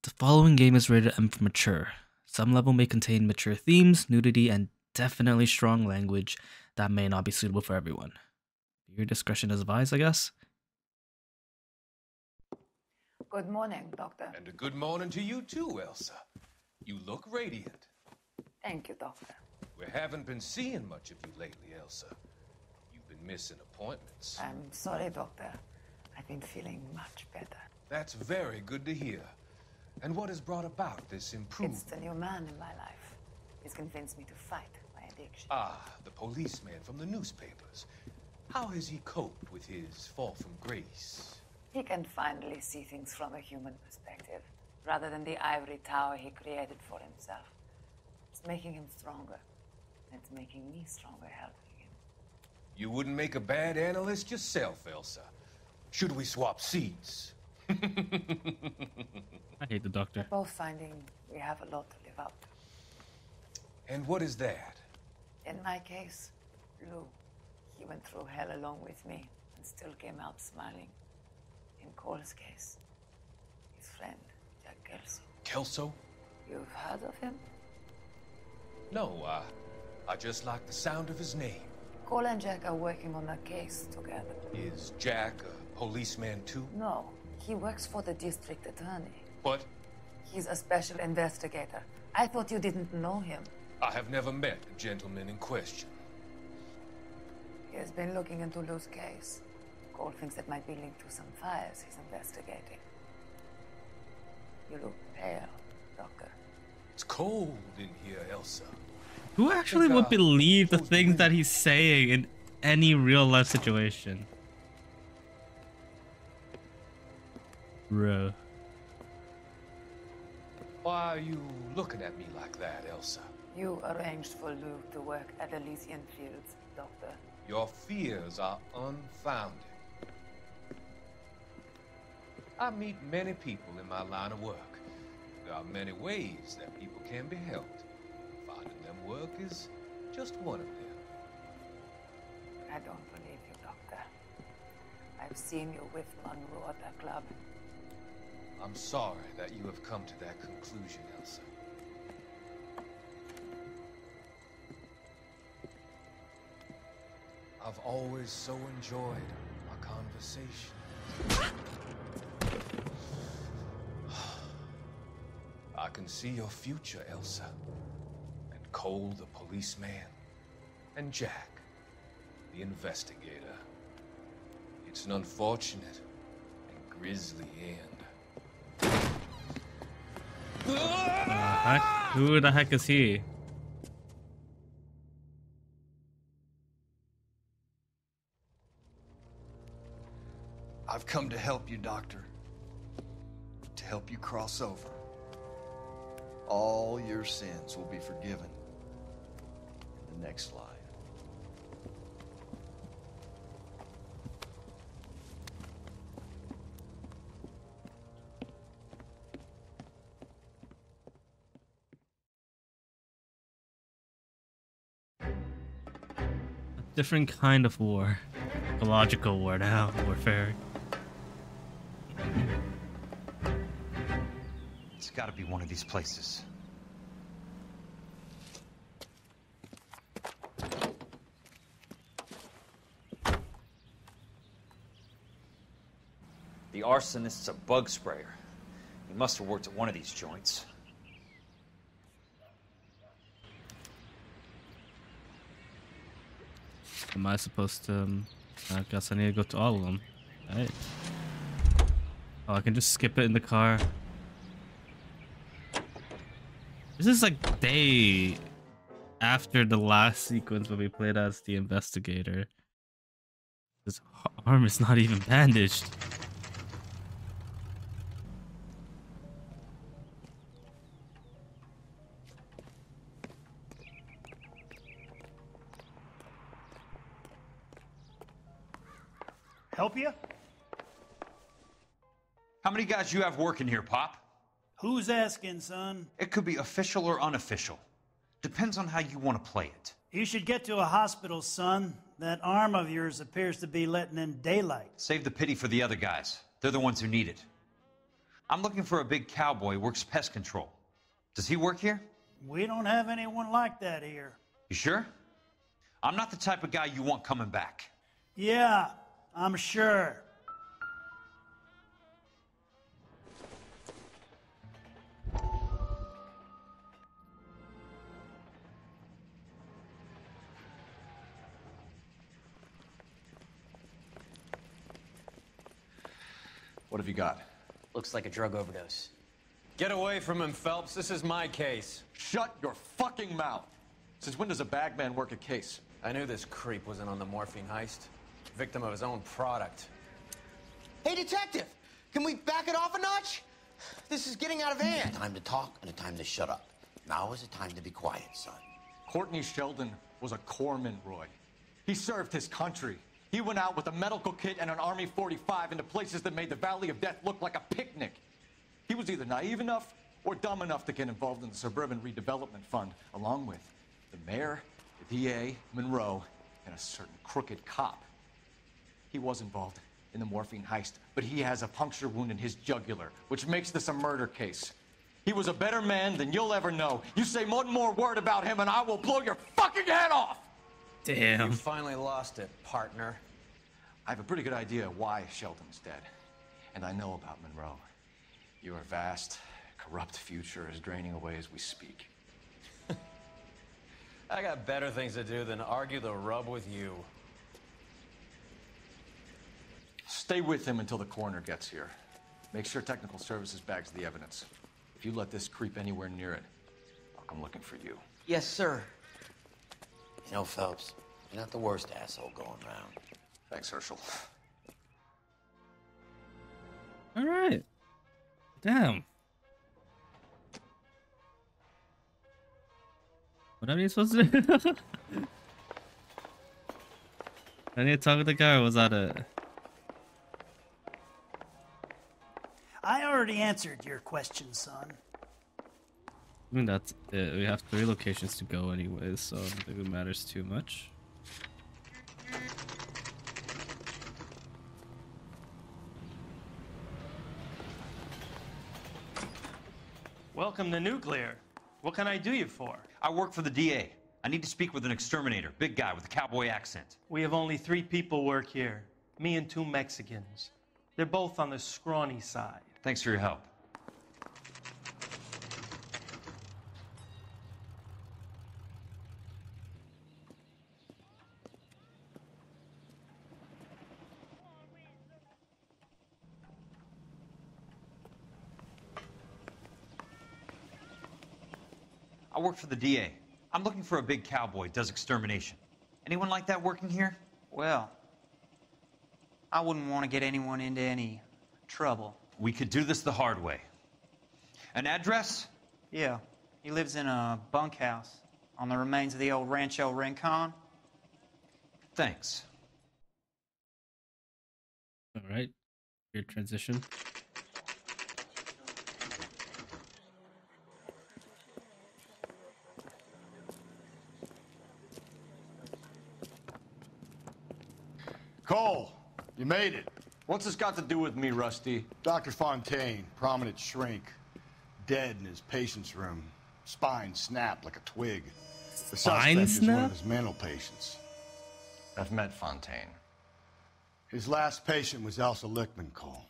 The following game is rated M for mature. Some level may contain mature themes, nudity, and definitely strong language that may not be suitable for everyone. Your discretion is advised, I guess. Good morning, Doctor. And a good morning to you too, Elsa. You look radiant. Thank you, Doctor. We haven't been seeing much of you lately, Elsa. You've been missing appointments. I'm sorry, Doctor. I've been feeling much better. That's very good to hear. And what has brought about this improvement? It's the new man in my life. He's convinced me to fight my addiction. Ah, the policeman from the newspapers. How has he coped with his fall from grace? He can finally see things from a human perspective, rather than the ivory tower he created for himself. It's making him stronger. And it's making me stronger helping him. You wouldn't make a bad analyst yourself, Elsa. Should we swap seats? I hate the doctor. We're both finding we have a lot to live up to. And what is that? In my case, Lou. He went through hell along with me and still came out smiling. In Cole's case, his friend, Jack Kelso. Kelso? You've heard of him? No, I just like the sound of his name. Cole and Jack are working on a case together. Is Jack a policeman too? No, he works for the district attorney. What? He's a special investigator. I thought you didn't know him. I have never met the gentleman in question. He has been looking into Lou's case. Cole thinks it might be linked to some fires he's investigating. You look pale, Doctor. It's cold in here, Elsa. Who actually would believe the things that he's saying in any real life situation? Bro. Why are you looking at me like that, Elsa? You arranged for Lou to work at Elysian Fields, Doctor. Your fears are unfounded. I meet many people in my line of work. There are many ways that people can be helped. Finding them work is just one of them. I don't believe you, Doctor. I've seen you with Monroe at the club. I'm sorry that you have come to that conclusion, Elsa. I've always so enjoyed our conversation. I can see your future, Elsa. And Cole, the policeman. And Jack, the investigator. It's an unfortunate and grisly end. Heck? Who the heck is he? I've come to help you, Doctor. To help you cross over. All your sins will be forgiven in the next life. A different kind of war. Ecological war now. Warfare. It's gotta be one of these places. The arsonist's a bug sprayer. He must have worked at one of these joints. Am I supposed to... I guess I need to go to all of them. Right. Oh, I can just skip it in the car. This is like day after the last sequence when we played as the investigator. His arm is not even bandaged. Help you? How many guys you have working here, Pop? Who's asking, son? It could be official or unofficial. Depends on how you want to play it. You should get to a hospital, son. That arm of yours appears to be letting in daylight. Save the pity for the other guys. They're the ones who need it. I'm looking for a big cowboy who works pest control. Does he work here? We don't have anyone like that here. You sure? I'm not the type of guy you want coming back. Yeah, I'm sure. What have you got? Looks like a drug overdose. Get away from him, Phelps. This is my case. Shut your fucking mouth! Since when does a bagman work a case? I knew this creep wasn't on the morphine heist. Victim of his own product. Hey, detective! Can we back it off a notch? This is getting out of hand. A time to talk and a time to shut up. Now is the time to be quiet, son. Courtney Sheldon was a corpsman, Roy. He served his country. He went out with a medical kit and an Army 45 into places that made the Valley of Death look like a picnic. He was either naive enough or dumb enough to get involved in the Suburban Redevelopment Fund, along with the mayor, the DA, Monroe, and a certain crooked cop. He was involved in the morphine heist, but he has a puncture wound in his jugular, which makes this a murder case. He was a better man than you'll ever know. You say one more word about him and I will blow your fucking head off! Damn. You finally lost it, partner. I have a pretty good idea why Sheldon's dead. And I know about Monroe. Your vast, corrupt future is draining away as we speak. I got better things to do than argue the rub with you. Stay with him until the coroner gets here. Make sure technical services bags the evidence. If you let this creep anywhere near it, I'll come looking for you. Yes, sir. You know, Phelps, you're not the worst asshole going around. Thanks, Herschel. All right. Damn. What are you supposed to do? I need to talk with the guy, or was that it? I already answered your question, son. I mean, that's it. We have 3 locations to go anyways, so I don't think it matters too much. Welcome to Nuclear. What can I do you for? I work for the DA. I need to speak with an exterminator, big guy with a cowboy accent. We have only 3 people work here. Me and 2 Mexicans. They're both on the scrawny side. Thanks for your help. I work for the DA. I'm looking for a big cowboy, does extermination. Anyone like that working here? Well, I wouldn't want to get anyone into any trouble. We could do this the hard way. An address? Yeah, he lives in a bunkhouse on the remains of the old Rancho Rincon. Thanks. All right. Your transition. Cole, you made it. What's this got to do with me, Rusty? Dr. Fontaine, prominent shrink, dead in his patient's room. Spine snapped like a twig. The suspect is one of his mental patients. I've met Fontaine. His last patient was Elsa Lichtman, Cole.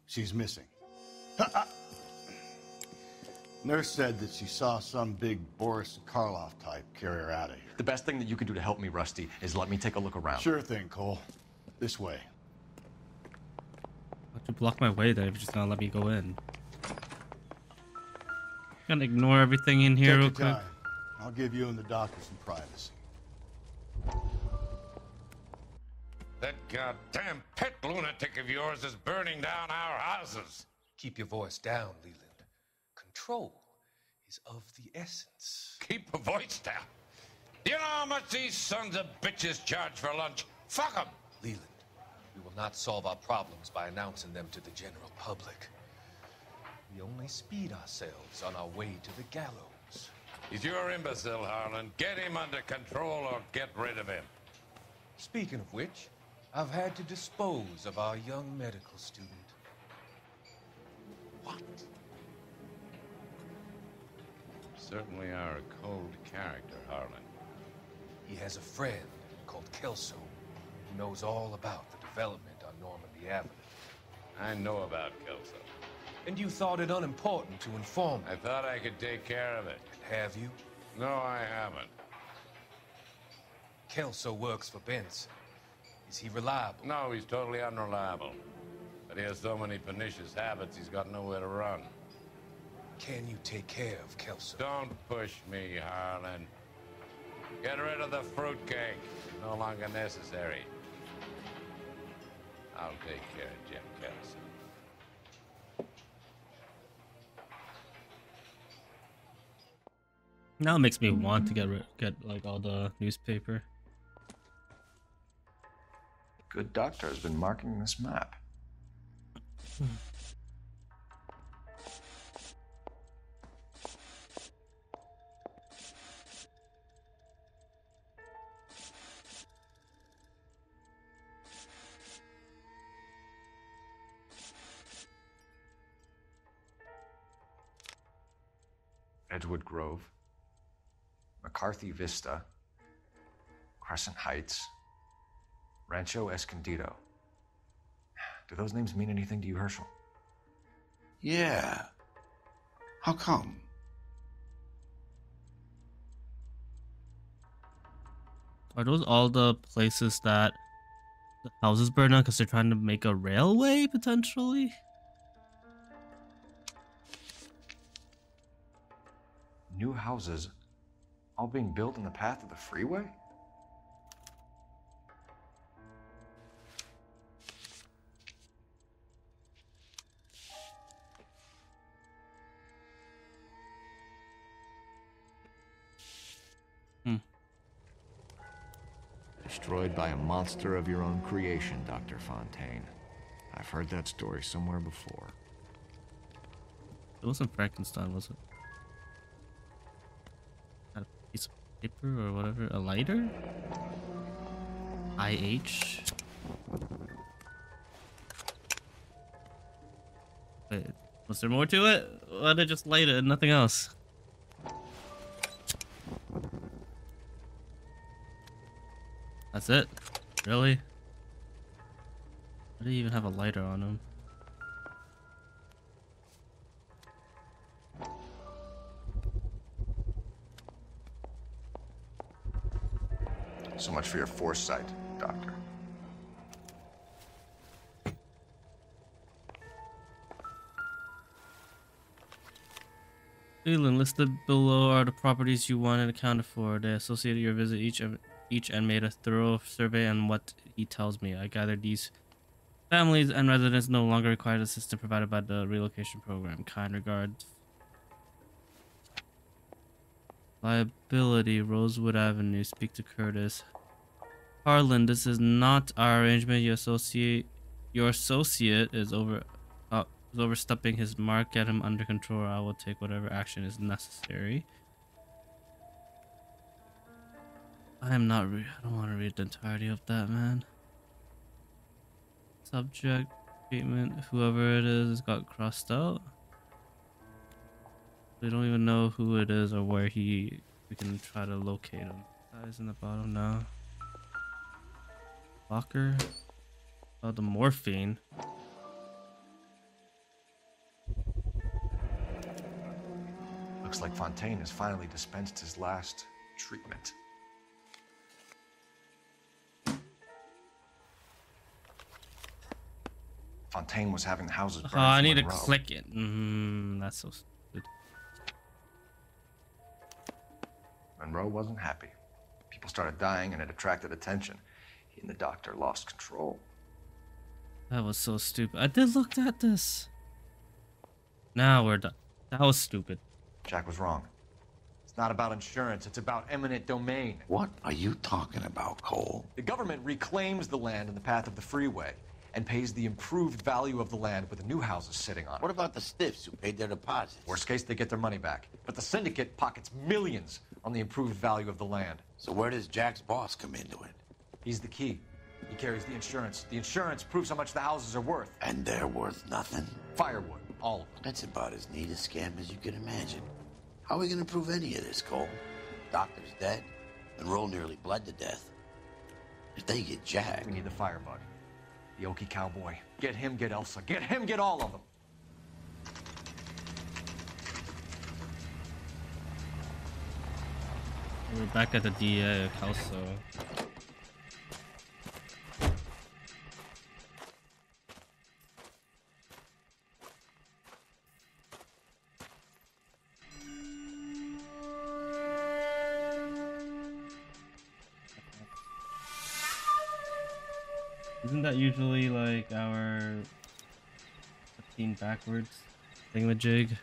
She's missing. Nurse said that she saw some big Boris Karloff type carry her out of here. The best thing that you can do to help me, Rusty, is let me take a look around. Sure thing, Cole. This way. Why'd you block my way there if you're just gonna let me go in? Gonna ignore everything in here real quick. Time. I'll give you and the doctor some privacy. That goddamn pet lunatic of yours is burning down our houses. Keep your voice down, Leland. Control is of the essence. Keep your voice down. Do you know how much these sons of bitches charge for lunch? Fuck them! Leland, we will not solve our problems by announcing them to the general public. We only speed ourselves on our way to the gallows. He's your imbecile, Harlan. Get him under control or get rid of him. Speaking of which, I've had to dispose of our young medical student. What? Certainly are a cold character, Harlan. He has a friend called Kelso who knows all about the development on Normandy Avenue. I know about Kelso. And you thought it unimportant to inform me. I thought I could take care of it. Have you? No, I haven't. Kelso works for Benson. Is he reliable? No, he's totally unreliable. But he has so many pernicious habits, he's got nowhere to run. Can you take care of Kelso? Don't push me, Harlan. Get rid of the fruitcake. It's no longer necessary. I'll take care of Jim Kelso. Now it makes me want to get like all the newspaper. Good doctor has been marking this map. Edgewood Grove, McCarthy Vista, Crescent Heights, Rancho Escondido. Do those names mean anything to you, Herschel? Yeah. How come? Are those all the places that the houses burn down because they're trying to make a railway, potentially? New houses all being built in the path of the freeway? Destroyed by a monster of your own creation, Dr. Fontaine. I've heard that story somewhere before. It wasn't Frankenstein, was it? Had a piece of paper or whatever? A lighter? IH? Wait, was there more to it? Why did I just light it and nothing else? That's it? Really? Why do you even have a lighter on him? So much for your foresight, Doctor. Leland, listed below are the properties you wanted accounted for. They associated your visit each and made a thorough survey on what he tells me. I gathered these families and residents no longer require assistance provided by the relocation program. Kind regards. Liability, Rosewood Avenue. Speak to Curtis. Harlan, this is not our arrangement. Your associate is overstepping his mark. Get him under control. I will take whatever action is necessary. I don't want to read the entirety of that, man. Subject, treatment, whoever it is got crossed out. We don't even know who it is or where we can try to locate him. Guys in the bottom now. Locker. Oh, the morphine. Looks like Fontaine has finally dispensed his last treatment. Fontaine was having the houses burned. Oh, I need to Monroe. click it. That's so stupid. Monroe wasn't happy. People started dying and it attracted attention. He and the doctor lost control. That was so stupid. I did look at this. Now we're done. That was stupid. Jack was wrong. It's not about insurance, it's about eminent domain. What are you talking about, Cole? The government reclaims the land in the path of the freeway and pays the improved value of the land with the new houses sitting on it. What about the stiffs who paid their deposits? Worst case, they get their money back. But the syndicate pockets millions on the improved value of the land. So where does Jack's boss come into it? He's the key. He carries the insurance. The insurance proves how much the houses are worth. And they're worth nothing? Firewood. All of them. That's about as neat a scam as you can imagine. How are we gonna prove any of this, Cole? Doctor's dead. Monroe nearly bled to death. If they get Jack... We need the firebug. The Okie cowboy. Get him, get Elsa. Get him, get all of them. We're back at the DA Kelso. Isn't that usually like our 15 backwards thingamajig?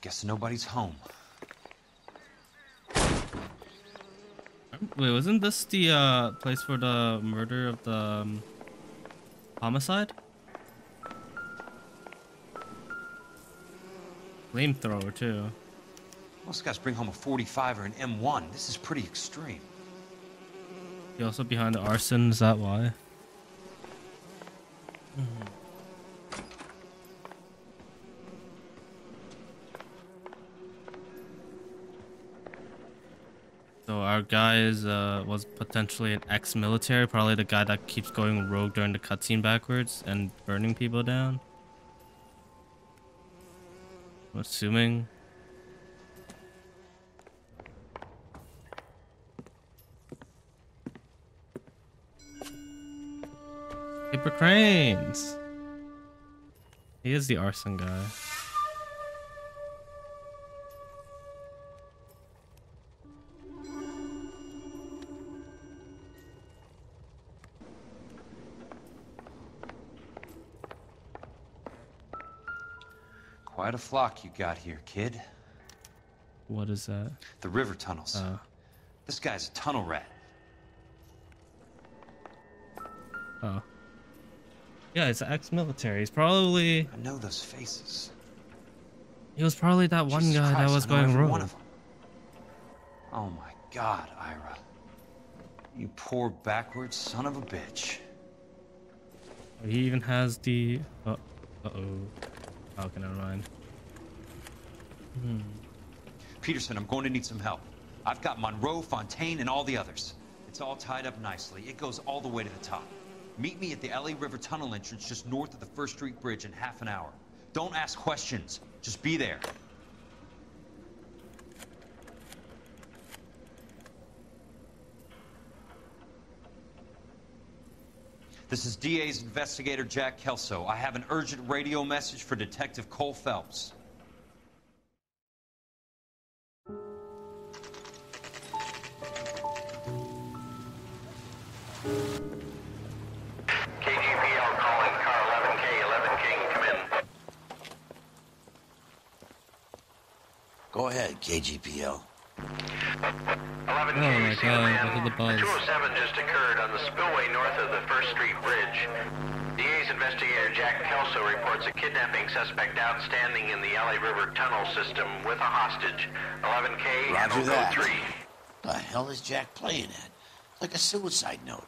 Guess nobody's home. Wait, wasn't this the place for the murder of the homicide? Flamethrower too. Most guys bring home a 45 or an M1. This is pretty extreme. You also behind the arson, is that why? So our guy was potentially an ex-military, probably the guy that keeps going rogue during the cutscene backwards and burning people down. I'm assuming. Paper cranes. He is the arson guy. Quite a flock you got here, kid. What is that? The river tunnels. This guy's a tunnel rat. Oh. Yeah, he's an ex-military. He's probably... I know those faces. He was probably that one Jesus guy Christ, that was I know going every rogue. one of them. Oh my God, Ira. You poor backwards son of a bitch. He even has the... Uh-oh. Okay, never mind. Peterson, I'm going to need some help. I've got Monroe, Fontaine, and all the others. It's all tied up nicely. It goes all the way to the top. Meet me at the LA River Tunnel entrance just north of the First Street Bridge in half an hour. Don't ask questions. Just be there. This is DA's investigator Jack Kelso. I have an urgent radio message for Detective Cole Phelps. KGPL calling car 11K, 11K, come in. Go ahead, KGPL. 11K, Oh my God, look at the buzz. 207 just occurred on the spillway north of the First Street Bridge. DA's investigator Jack Kelso reports a kidnapping suspect outstanding in the LA River tunnel system with a hostage. 11K, Roger that. 3. The hell is Jack playing at? Like a suicide note.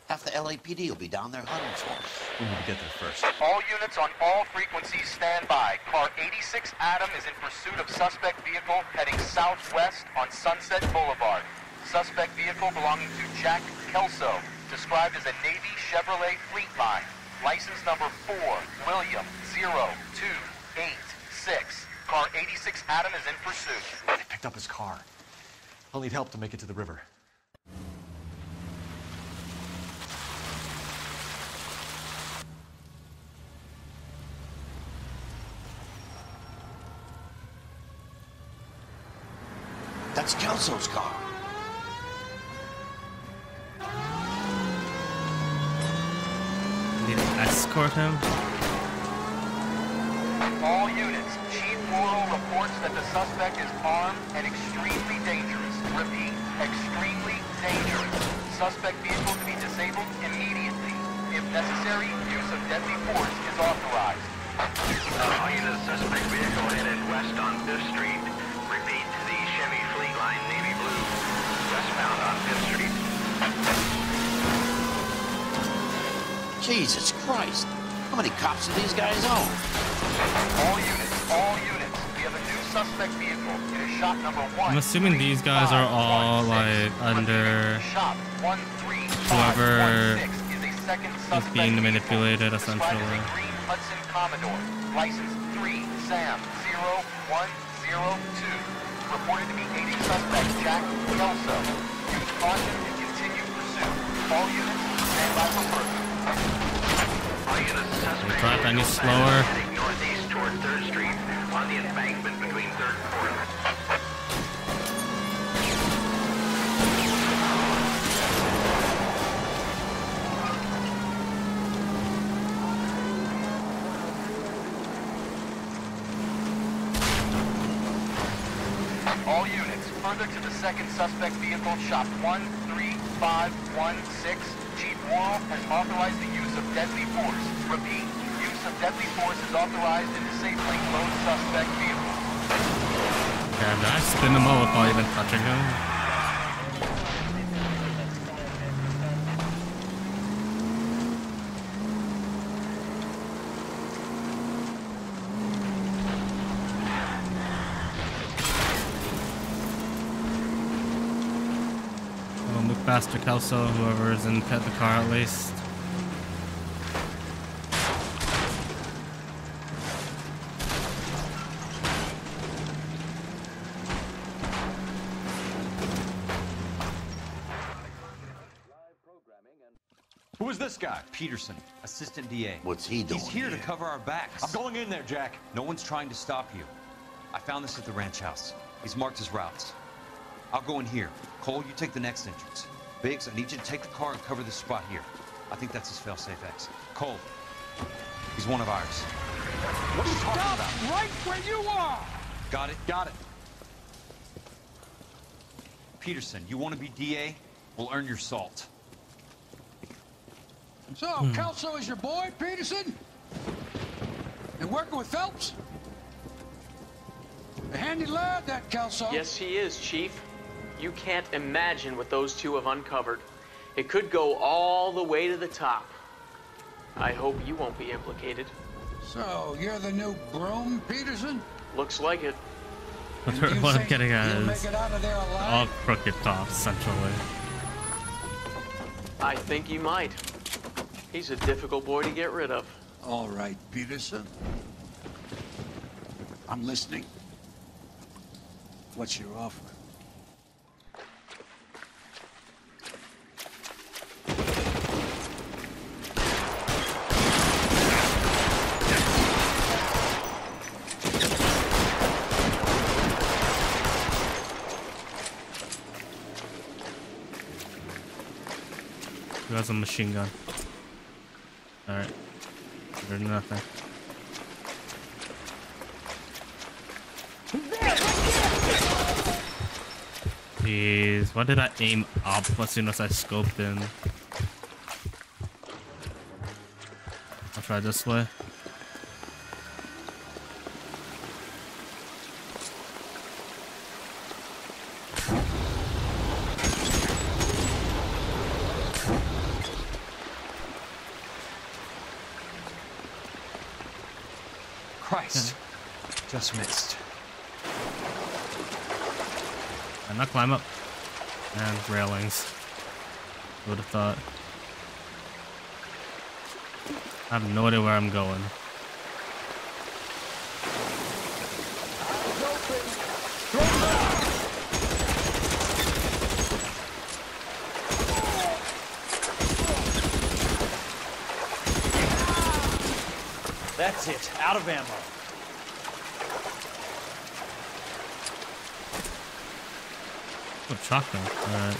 Half the LAPD will be down there hunting for him. We need to get there first. All units on all frequencies stand by. Car 86 Adam is in pursuit of suspect vehicle heading southwest on Sunset Boulevard. Suspect vehicle belonging to Jack Kelso, described as a Navy Chevrolet Fleetline. License number 4, William 0286. Car 86 Adam is in pursuit. They picked up his car. I'll need help to make it to the river. That's Kelso's car. Need to escort him? All units, Chief Morrow reports that the suspect is armed and extremely dangerous. Repeat, extremely dangerous. Suspect vehicle to be disabled immediately. If necessary, use of deadly force is authorized. All units, suspect vehicle headed west on 5th Street. Repeat, the Chevy Fleetline Navy Blue, westbound on 5th Street. Jesus Christ. How many cops do these guys own? All units. We have a new suspect vehicle. It is shop number 1. I'm assuming these guys are all like under whoever is being manipulated, essentially. Green Hudson Commodore, license 3 Sam 0102. Reported to be aiding suspect Jack Kelso. Use caution and continue pursuit. All units stand by for further. All units, suspect Drive any slower. heading northeast toward 3rd Street on the embankment between 3rd and 4th. All units, further to the second suspect vehicle, shop 13516. Chief Worrell has authorized the use of deadly force. Repeat, use of deadly force is authorized in disabling lone suspect vehicle. Damn, did I spin him out without even touching him? Faster Kelso, whoever is in the car at least. Who is this guy? Peterson, assistant DA. What's he doing? He's here to cover our backs. I'm going in there, Jack. No one's trying to stop you. I found this at the ranch house. He's marked his routes. I'll go in here. Cole, you take the next entrance. Biggs, I need you to take the car and cover this spot here. I think that's his fail-safe exit. Cole, he's one of ours. What are you talking about? Right where you are! Got it? Got it. Peterson, you want to be DA? We'll earn your salt. So, Kelso is your boy, Peterson? And working with Phelps? A handy lad, that Kelso. Yes, he is, Chief. You can't imagine what those two have uncovered. It could go all the way to the top. I hope you won't be implicated. So, you're the new broom, Peterson? Looks like it. What I'm getting at You'll is make it out of there alive? all crooked cops, essentially. I think you might. He's a difficult boy to get rid of. All right, Peterson. I'm listening. What's your offer? Who has a machine gun? Alright. There's nothing. Jeez, why did I aim up as soon as I scoped in? I'll try this way. Christ. Just missed. And not climb up. And railings. Would have thought. I have no idea where I'm going. That's it. Out of ammo. Oh, shotgun. Alright.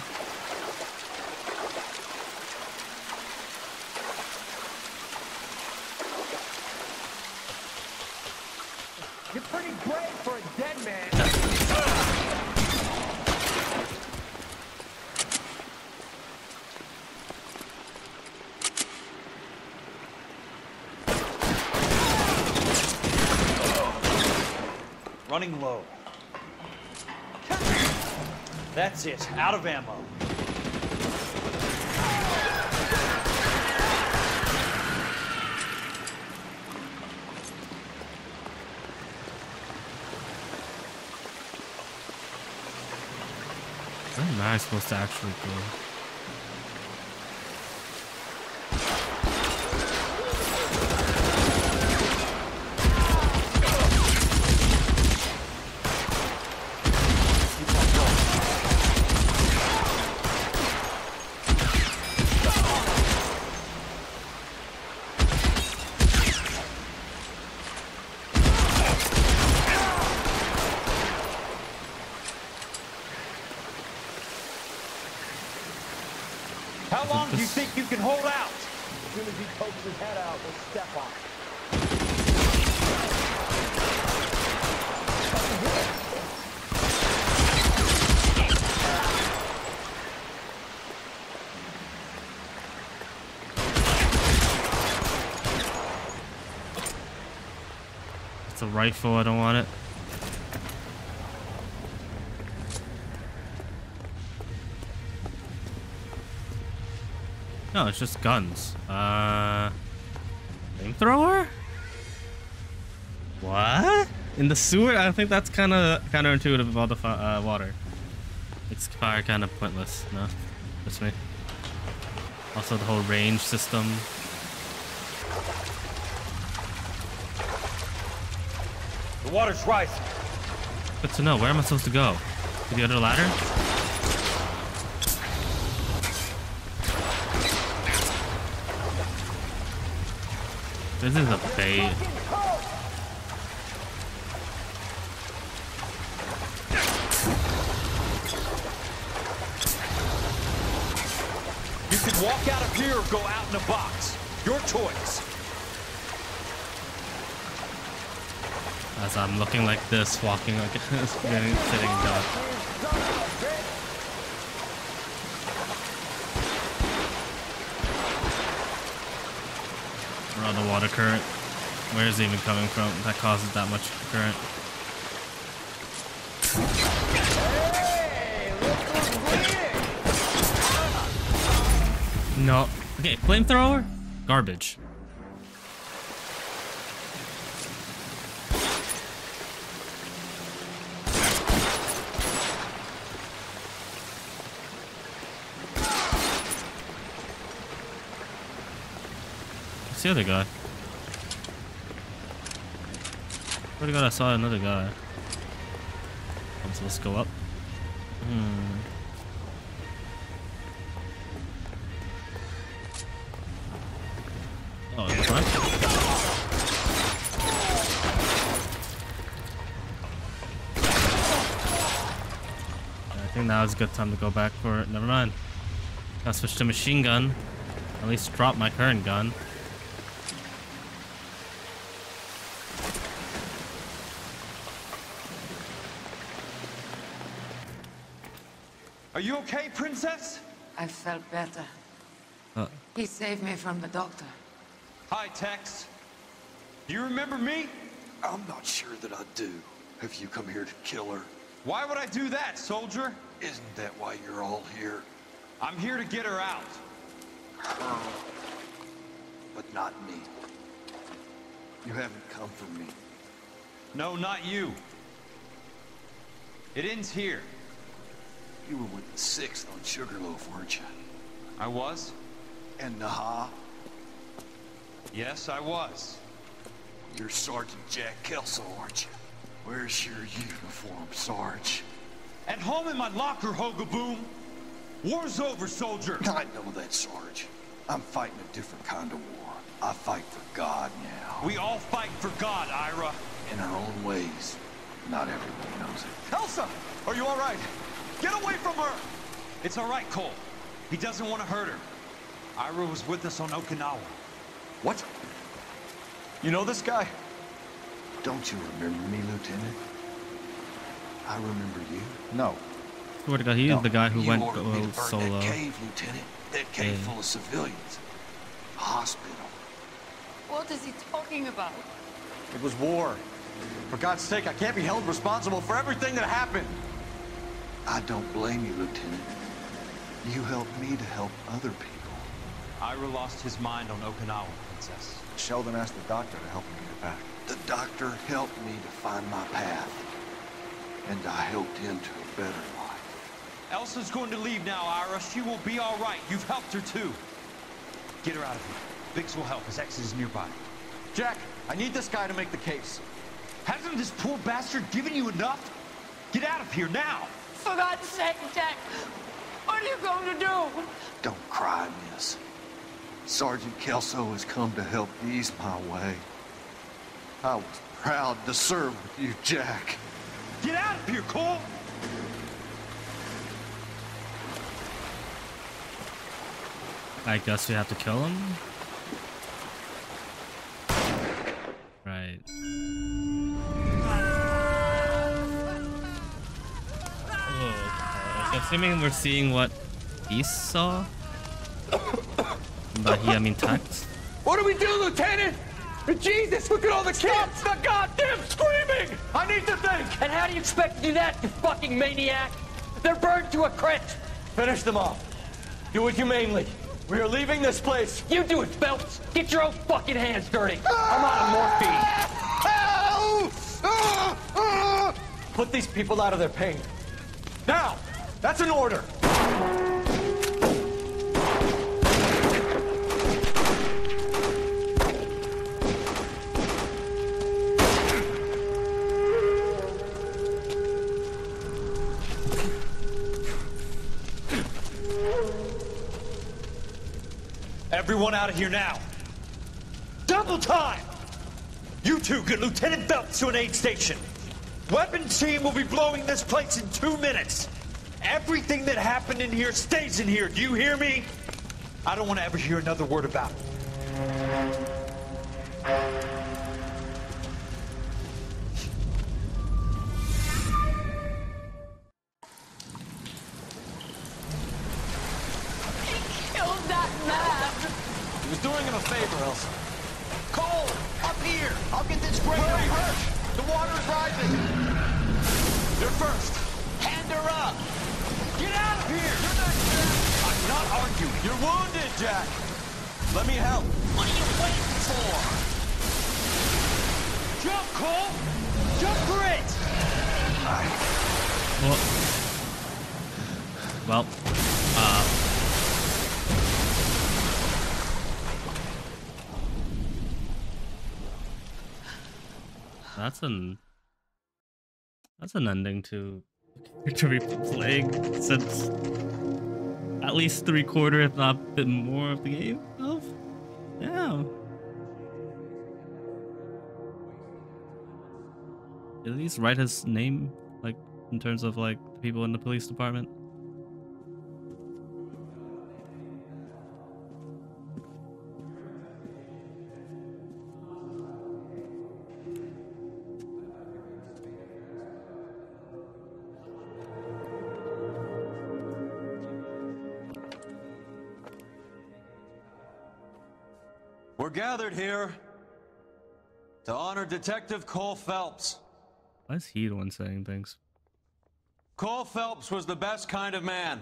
You're pretty brave for a dead man. Running low. That's it. Out of ammo. am I supposed to actually go? How long do you think you can hold out? As soon as he pokes his head out, we'll step on it. It's a rifle, I don't want it. No, it's just guns. Flamethrower? What? In the sewer? I think that's kind of counterintuitive of all the water. It's fire kind of pointless. No, just me. Also, the whole range system. The water's rising. Good to know. Where am I supposed to go? To the other ladder? This is a bait. You can walk out of here or go out in a box. Your choice. As I'm looking like this, walking like this, sitting down. We're on the water current. Where is it even coming from that causes that much current? No. Okay, flamethrower? Garbage. What's the other guy? Where to God, I saw another guy. So let's go up. Oh, in front? I think now is a good time to go back for it. Never mind. I'll switch to machine gun. At least drop my current gun. Are you okay, Princess? I felt better. He saved me from the doctor. Hi, Tex. Do you remember me? I'm not sure that I do. Have you come here to kill her? Why would I do that, soldier? Isn't that why you're all here? I'm here to get her out. Her. But not me. You haven't come for me. No, not you. It ends here. You were with the 6th on Sugarloaf, weren't you? I was. And Naha? Yes, I was. You're Sergeant Jack Kelso, aren't you? Where's your uniform, Sarge? At home in my locker, Hogaboom. War's over, soldier. I know that, Sarge. I'm fighting a different kind of war. I fight for God now. We all fight for God, Ira. In our own ways. Not everyone knows it. Elsa! Are you all right? Get away from her! It's all right, Cole. He doesn't want to hurt her. Ira was with us on Okinawa. What? You know this guy? Don't you remember me, Lieutenant? I remember you. No. Swear to God, he is the guy who went That solo. cave, Lieutenant. That cave full of civilians. A hospital. What is he talking about? It was war. For God's sake, I can't be held responsible for everything that happened. I don't blame you, Lieutenant. You helped me to help other people. Ira lost his mind on Okinawa, Princess. Sheldon asked the doctor to help him get it back. The doctor helped me to find my path. And I helped him to a better life. Elsa's going to leave now, Ira. She will be all right. You've helped her, too. Get her out of here. Biggs will help. His exit is nearby. Jack, I need this guy to make the case. Hasn't this poor bastard given you enough? Get out of here now! For God's sake, Jack, what are you going to do? Don't cry, miss. Sergeant Kelso has come to help ease my way. I was proud to serve with you, Jack. Get out of here, Cole! I guess we have to kill him? Right. So assuming we're seeing what he saw? By he, I mean text? What do we do, Lieutenant? Jesus, look at all the kids! Stop the goddamn screaming! I need to think! And how do you expect to do that, you fucking maniac? They're burned to a crisp. Finish them off. Do it humanely. We are leaving this place. You do it, Phelps. Get your own fucking hands dirty. I'm out of morphine. Put these people out of their pain. Now! That's an order! Everyone out of here now. Double time! You two get Lieutenant Phelps to an aid station. Weapons team will be blowing this place in 2 minutes. Everything that happened in here stays in here. Do you hear me? I don't want to ever hear another word about it. Killed that man. He was doing him a favor, Elsa. Cole, up here. I'll get this grader hurt. The water's rising. You're first. Hand her up. Get out of here! You're not Jack! I'm not arguing. You're wounded, Jack. Let me help. What are you waiting for? Jump, Cole! Jump for it! Well, that's an ending to be playing since at least 3/4, if not a bit more of the game. Yeah. At least write his name, like in terms of like the people in the police department. We're gathered here to honor Detective Cole Phelps. Why is he the one saying things? Cole Phelps was the best kind of man.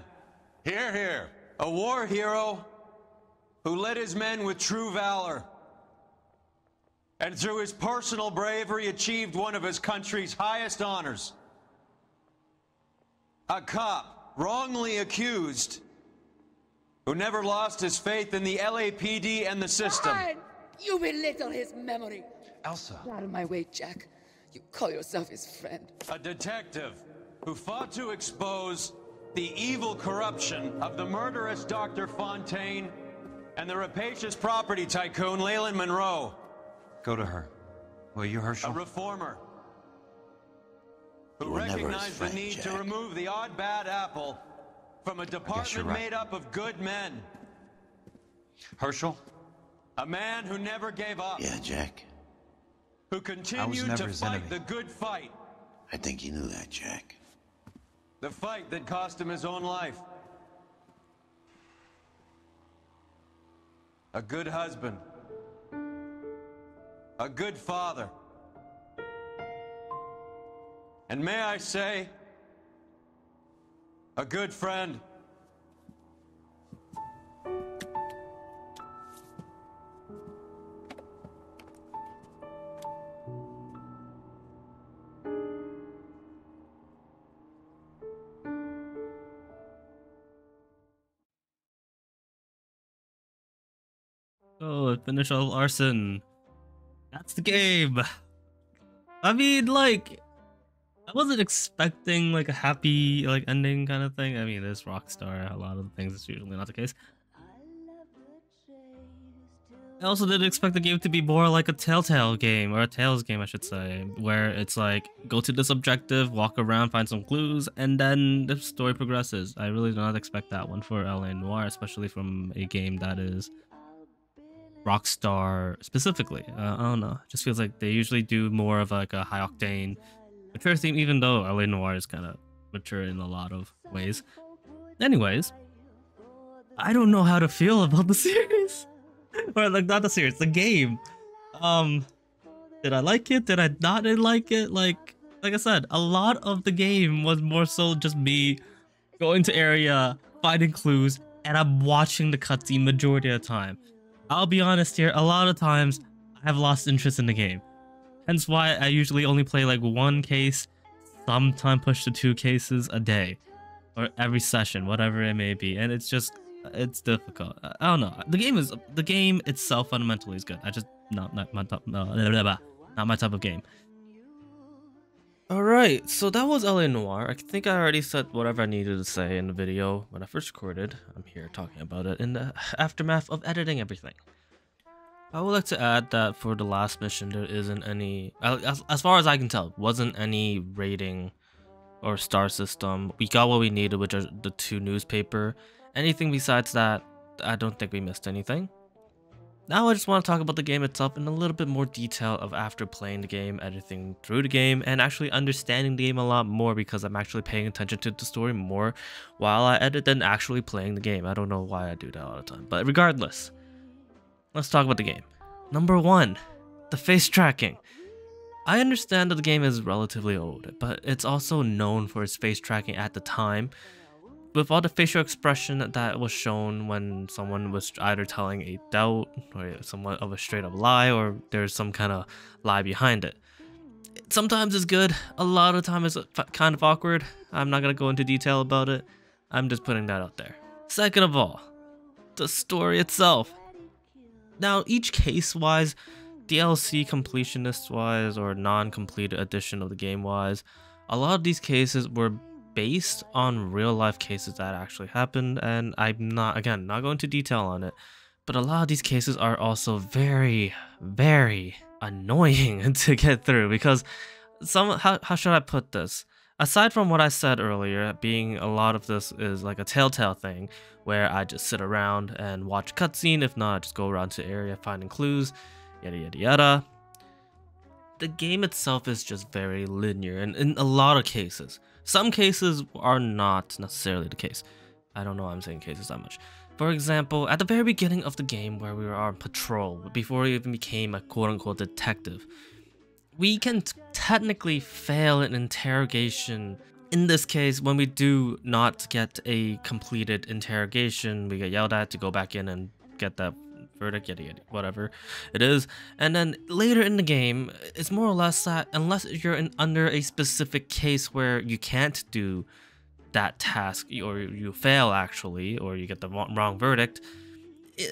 Hear, hear. A war hero who led his men with true valor. And through his personal bravery achieved one of his country's highest honors. A cop wrongly accused who never lost his faith in the LAPD and the system. Fine. You belittle his memory. Elsa. Get out of my way, Jack. You call yourself his friend. A detective who fought to expose the evil corruption of the murderous Dr. Fontaine and the rapacious property tycoon Leyland Monroe. Go to her. Will you, Herschel? A reformer who recognized the need to remove the odd bad apple from a department made up of good men. Herschel? A man who never gave up. Yeah, Jack. Who continued to fight the good fight. I think you knew that, Jack. The fight that cost him his own life. A good husband. A good father. And may I say, a good friend. Oh, finish all Arson. That's the game. I mean, like, I wasn't expecting like a happy like ending kind of thing. I mean, it's Rockstar. A lot of things it's usually not the case. I also didn't expect the game to be more like a Telltale game, or a Tales game, I should say, where it's like, go to this objective, walk around, find some clues, and then the story progresses. I really did not expect that one for LA Noire, especially from a game that is Rockstar specifically. I don't know. It just feels like they usually do more of like a high octane, mature theme, even though LA Noire is kind of mature in a lot of ways. Anyways, I don't know how to feel about the series. Or like not the series, the game. Did I like it? Did I not like it? Like I said, a lot of the game was more so just me going to area, finding clues, and I'm watching the cutscene majority of the time. I'll be honest here, a lot of times I have lost interest in the game. Hence why I usually only play like one case, sometimes push to 2 cases a day. Or every session, whatever it may be. And it's just, it's difficult. I don't know. The game itself fundamentally is good. I just not my type of game. Alright, so that was LA Noire. I think I already said whatever I needed to say in the video when I first recorded. I'm here talking about it in the aftermath of editing everything. I would like to add that for the last mission, there isn't any, as far as I can tell, wasn't any rating or star system. We got what we needed, which are the 2 newspaper. Anything besides that, I don't think we missed anything. Now I just want to talk about the game itself in a little bit more detail of after playing the game, editing through the game, and actually understanding the game a lot more, because I'm actually paying attention to the story more while I edit than actually playing the game. I don't know why I do that all the time, but regardless, let's talk about the game. Number 1, the face tracking. I understand that the game is relatively old, but it's also known for its face tracking at the time. With all the facial expression that was shown when someone was either telling a doubt or somewhat of a straight up lie, or there's some kind of lie behind it. Sometimes it's good, a lot of the time it's kind of awkward. I'm not going to go into detail about it. I'm just putting that out there. Second of all, the story itself. Now, each case-wise, DLC completionist-wise or non-completed edition of the game-wise, a lot of these cases were based on real-life cases that actually happened, and I'm not going into detail on it, but a lot of these cases are also very, very annoying to get through, because how should I put this? Aside from what I said earlier, being a lot of this is like a Telltale thing, where I just sit around and watch cutscene, if not, I just go around to the area finding clues, yada yada yada. The game itself is just very linear, and in a lot of cases. Some cases are not necessarily the case. I don't know why I'm saying cases that much. For example, at the very beginning of the game where we were on patrol, before we even became a quote-unquote detective, we can technically fail an interrogation. In this case, when we do not get a completed interrogation, we get yelled at to go back in and get that verdict, yada yada, whatever it is. And then later in the game, it's more or less that unless you're under a specific case where you can't do that task, or you fail actually, or you get the wrong verdict,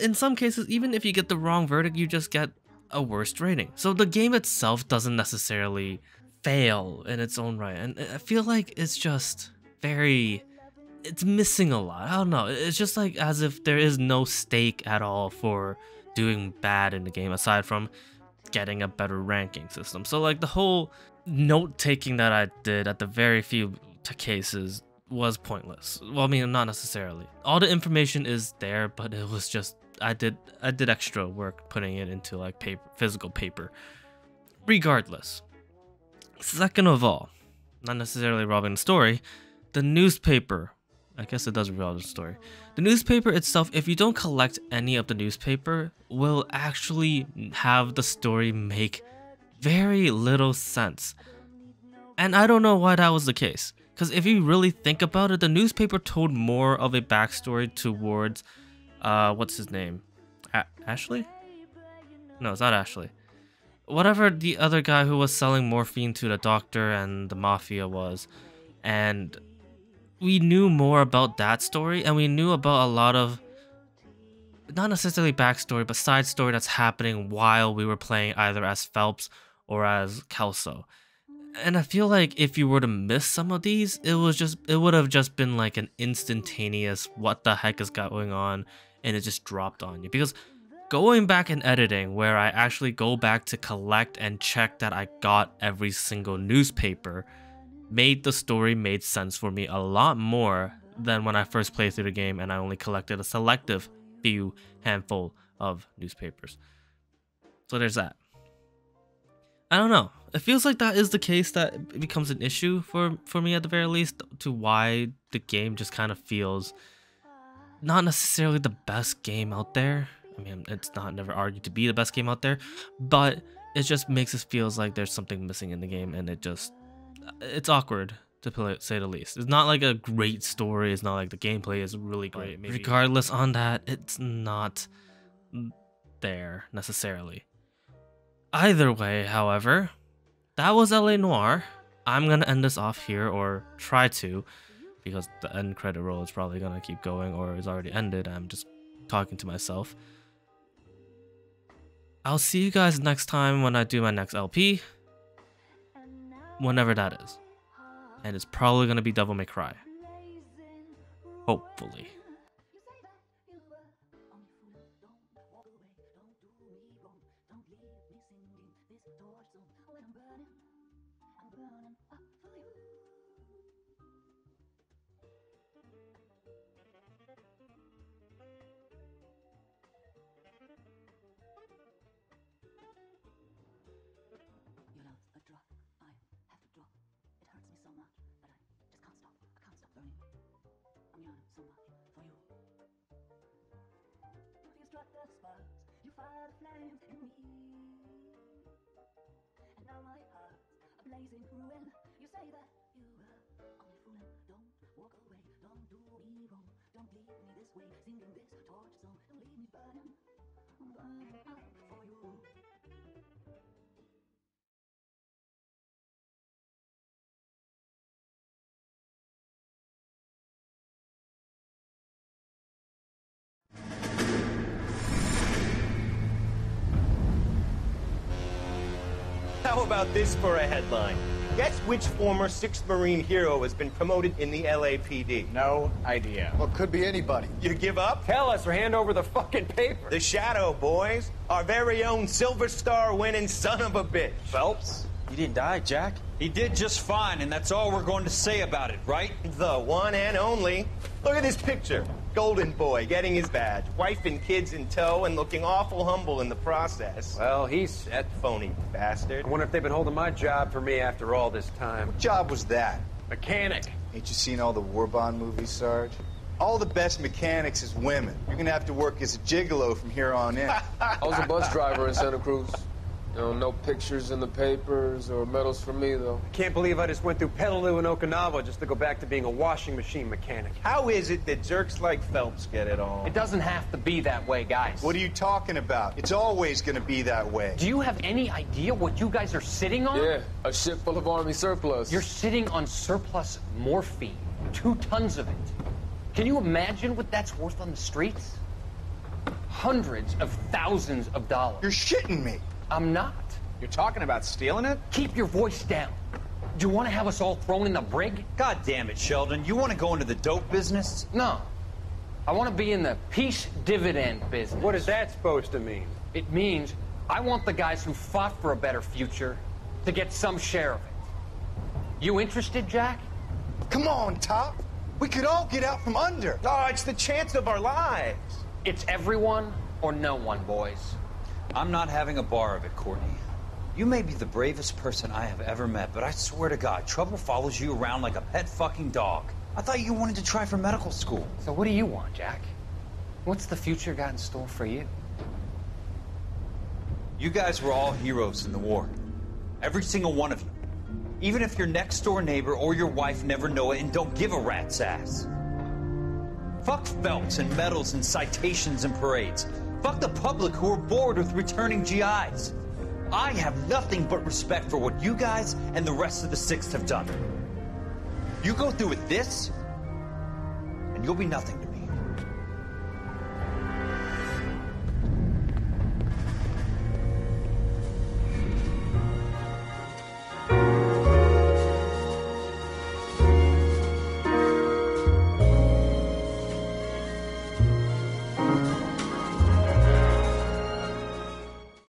in some cases, even if you get the wrong verdict, you just get a worse rating. So the game itself doesn't necessarily fail in its own right, and I feel like it's just it's missing a lot. I don't know, it's just like as if there is no stake at all for doing bad in the game aside from getting a better ranking system. So like the whole note-taking that I did at the very few cases was pointless. Well, I mean, not necessarily. All the information is there, but it was just I did extra work putting it into like physical paper. Regardless. Second of all, not necessarily robbing the story, the newspaper. I guess it does revolve the story. The newspaper itself, if you don't collect any of the newspaper, will actually have the story make very little sense. And I don't know why that was the case. Because if you really think about it, the newspaper told more of a backstory towards, what's his name? Ashley? No, it's not Ashley. Whatever the other guy who was selling morphine to the doctor and the mafia was. And we knew more about that story, and we knew about a lot of not necessarily backstory, but side story that's happening while we were playing either as Phelps or as Kelso. And I feel like if you were to miss some of these, it would have just been like an instantaneous what the heck is going on, and it just dropped on you. Because going back and editing, where I actually go back to collect and check that I got every single newspaper, made the story made sense for me a lot more than when I first played through the game and I only collected a selective handful of newspapers. So there's that. I don't know. It feels like that is the case that it becomes an issue for me at the very least, to why the game just kind of feels not necessarily the best game out there. I mean, it's not never argued to be the best game out there, but it just makes it feels like there's something missing in the game, and it's awkward to say the least. It's not like a great story. It's not like the gameplay is really great. Maybe. Regardless on that, it's not there necessarily. Either way, however, that was LA Noire. I'm gonna end this off here, or try to, because the end credit roll is probably gonna keep going, or is already ended. I'm just talking to myself. I'll see you guys next time when I do my next LP, whenever that is. And it's probably gonna be Devil May Cry. Hopefully. You fire the flames in me, and now my heart's a blazing ruin. You say that you were only fooling. Don't walk away, don't do me wrong, don't leave me this way, singing this torch song. Don't leave me burning, I'm burning up for you. How about this for a headline? Guess which former 6th Marine hero has been promoted in the LAPD? No idea. Well, could be anybody. You give up? Tell us or hand over the fucking paper. The Shadow, boys. Our very own Silver Star winning son of a bitch. Phelps? You didn't die, Jack. He did just fine, and that's all we're going to say about it, right? The one and only. Look at this picture. Golden boy getting his badge, wife and kids in tow, and looking awful humble in the process. Well, he's set. Phony bastard. I wonder if they've been holding my job for me after all this time. What job was that? Mechanic. Ain't you seen all the war bond movies, Sarge? All the best mechanics is women. You're gonna have to work as a gigolo from here on in. I was a bus driver in Santa Cruz. No pictures in the papers or medals for me, though. I can't believe I just went through Petaloo and Okinawa just to go back to being a washing machine mechanic. How is it that jerks like Phelps get it all? It doesn't have to be that way, guys. What are you talking about? It's always gonna be that way. Do you have any idea what you guys are sitting on? Yeah, a ship full of Army surplus. You're sitting on surplus morphine. 2 tons of it. Can you imagine what that's worth on the streets? Hundreds of thousands of dollars. You're shitting me. I'm not. You're talking about stealing it? Keep your voice down. Do you want to have us all thrown in the brig? God damn it, Sheldon. You want to go into the dope business? No. I want to be in the peace dividend business. What is that supposed to mean? It means I want the guys who fought for a better future to get some share of it. You interested, Jack? Come on, Top. We could all get out from under. Oh, it's the chance of our lives. It's everyone or no one, boys. I'm not having a bar of it, Courtney. You may be the bravest person I have ever met, but I swear to God, trouble follows you around like a pet fucking dog. I thought you wanted to try for medical school. So what do you want, Jack? What's the future got in store for you? You guys were all heroes in the war. Every single one of you. Even if your next door neighbor or your wife never know it and don't give a rat's ass. Fuck Phelps and medals and citations and parades. Fuck the public who are bored with returning GIs. I have nothing but respect for what you guys and the rest of the 6th have done. You go through with this, and you'll be nothing to me.